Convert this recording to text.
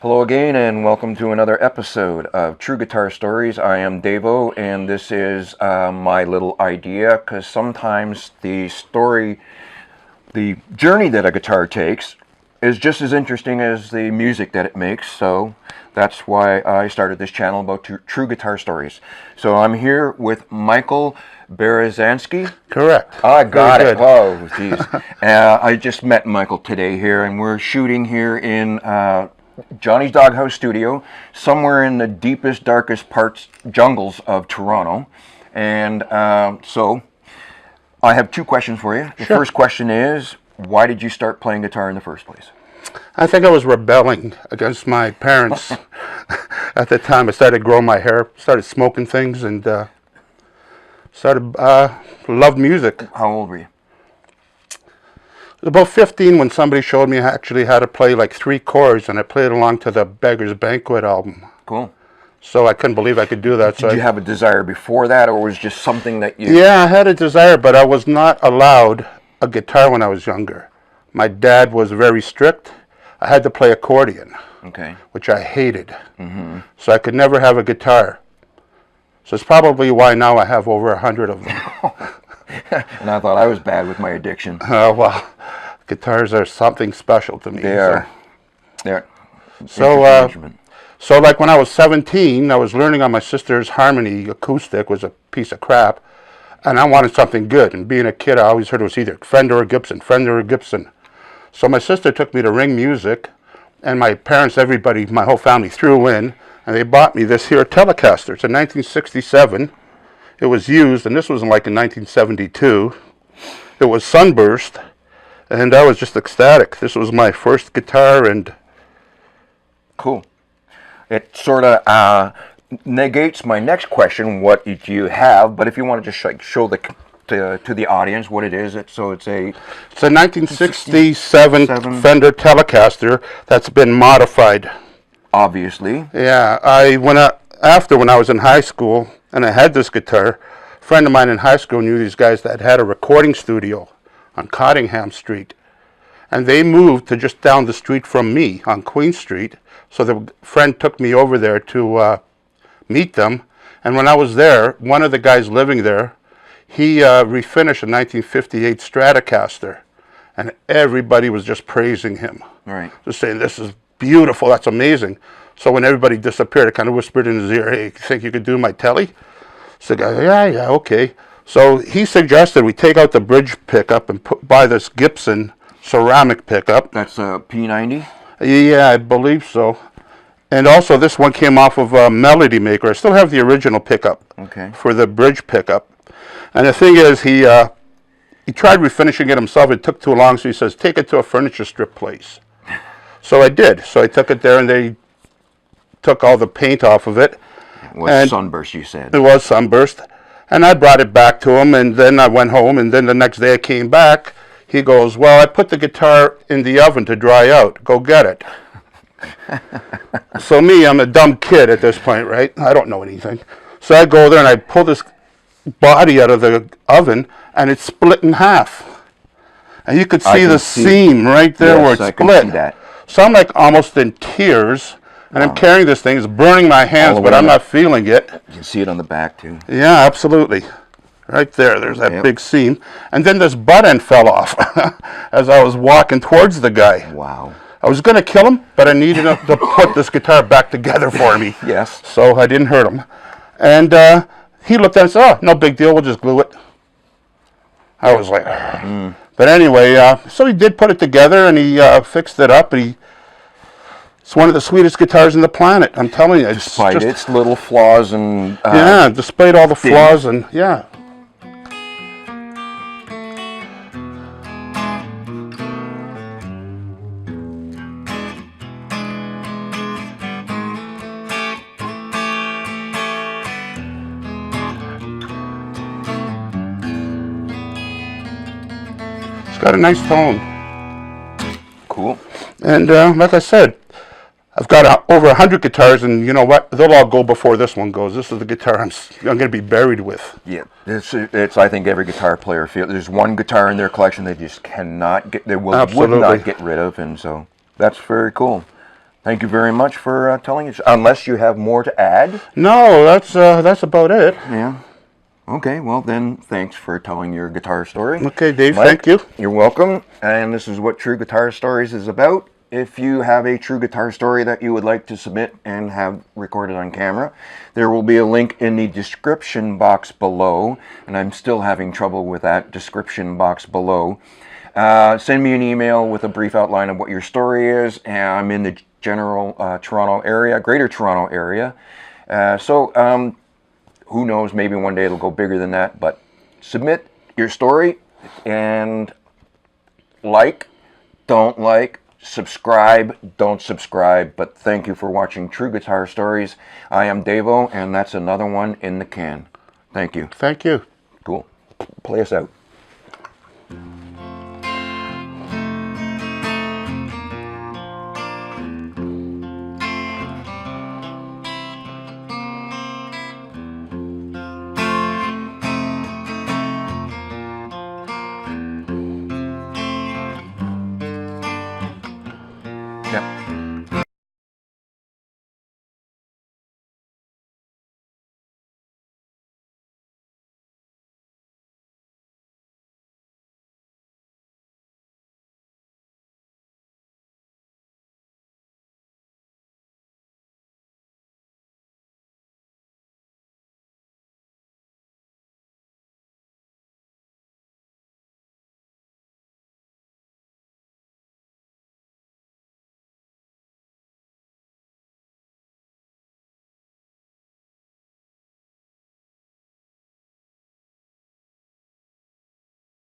Hello again, and welcome to another episode of True Guitar Stories. I am Davo, and this is my little idea, because sometimes the journey that a guitar takes is just as interesting as the music that it makes. So that's why I started this channel about True Guitar Stories. So I'm here with Michael Berezansky. Correct. I got it. Oh, geez. I just met Michael today here, and we're shooting here in Johnny's Doghouse Studio, somewhere in the deepest, darkest jungles of Toronto. And so I have two questions for you. The first question is, why did you start playing guitar in the first place? I think I was rebelling against my parents. At the time, I started growing my hair, started smoking things, and loved music. How old were you? About 15 when somebody showed me actually how to play like 3 chords, and I played along to the Beggar's Banquet album. Cool. So I couldn't believe I could do that. Did you have a desire before that, or was it just something that you... Yeah, I had a desire, but I was not allowed a guitar when I was younger. My dad was very strict. I had to play accordion, which I hated. So I could never have a guitar. So it's probably why now I have over 100 of them. And I thought I was bad with my addiction. Well, guitars are something special to me. They are. They're so like when I was 17, I was learning on my sister's harmony acoustic, was a piece of crap, and I wanted something good. And being a kid, I always heard it was either Fender or Gibson, Fender or Gibson. So my sister took me to Ring Music, and my parents, everybody, my whole family threw in, and they bought me this here Telecaster. It's a 1967. It was used, and this was like in 1972. It was sunburst, and I was just ecstatic. This was my first guitar, and... Cool. It sort of negates my next question, what do you have? But if you want to just like show to the audience what it is, it's a 1967 Fender Telecaster that's been modified. Obviously. Yeah, when I was in high school, and I had this guitar, a friend of mine in high school knew these guys that had a recording studio on Cottingham Street. And they moved to just down the street from me on Queen Street. So the friend took me over there to meet them. And when I was there, one of the guys living there, he refinished a 1958 Stratocaster. And everybody was just praising him. Right. Just saying, this is beautiful, that's amazing. So when everybody disappeared, I kind of whispered in his ear, hey, you think you could do my telly? So the guy, yeah, okay. So he suggested we take out the bridge pickup and buy this Gibson ceramic pickup. That's a P90? Yeah, I believe so. And also this one came off of a Melody Maker. I still have the original pickup for the bridge pickup. And the thing is, he tried refinishing it himself. It took too long, so he says, take it to a furniture strip place. So I did. So I took it there, and they took all the paint off of it. It was sunburst, you said. It was sunburst. And I brought it back to him, and then I went home, and then the next day I came back. He goes, well, I put the guitar in the oven to dry out. Go get it. So me, I'm a dumb kid at this point, right? I don't know anything. So I go there, and I pull this body out of the oven, and it's split in half. And you could see the seam right there where it's split. I can see that. So I'm like almost in tears. And I'm carrying this thing. It's burning my hands, but I'm not feeling it. You can see it on the back, too. Yeah, absolutely. Right there. There's that big seam. And then this butt end fell off as I was walking towards the guy. Wow. I was going to kill him, but I needed him to put this guitar back together for me. Yes. So I didn't hurt him. And he looked at it and said, oh, no big deal. We'll just glue it. I was like, But anyway, so he did put it together, and he fixed it up, and it's one of the sweetest guitars on the planet. I'm telling you. Despite its little flaws and... yeah, despite all the flaws and... Yeah. It's got a nice tone. Cool. And like I said, I've got over 100 guitars, and you know what? They'll all go before this one goes. This is the guitar I'm going to be buried with. Yeah, it's. I think every guitar player feels there's one guitar in their collection they just cannot get. Would not get rid of, and so that's very cool. Thank you very much for telling us. Unless you have more to add. No, that's about it. Yeah. Okay, well then, thanks for telling your guitar story. Okay, Dave, Mike, thank you. You're welcome. And this is what True Guitar Stories is about. If you have a true guitar story that you would like to submit and have recorded on camera, there will be a link in the description box below. And I'm still having trouble with that description box below. Send me an email with a brief outline of what your story is. And I'm in the general Toronto area, Greater Toronto area. Who knows, maybe one day it'll go bigger than that, but submit your story and don't like, subscribe, don't subscribe, but thank you for watching True Guitar Stories. I am Davo, and that's another one in the can. Thank you. Thank you. Cool. Play us out.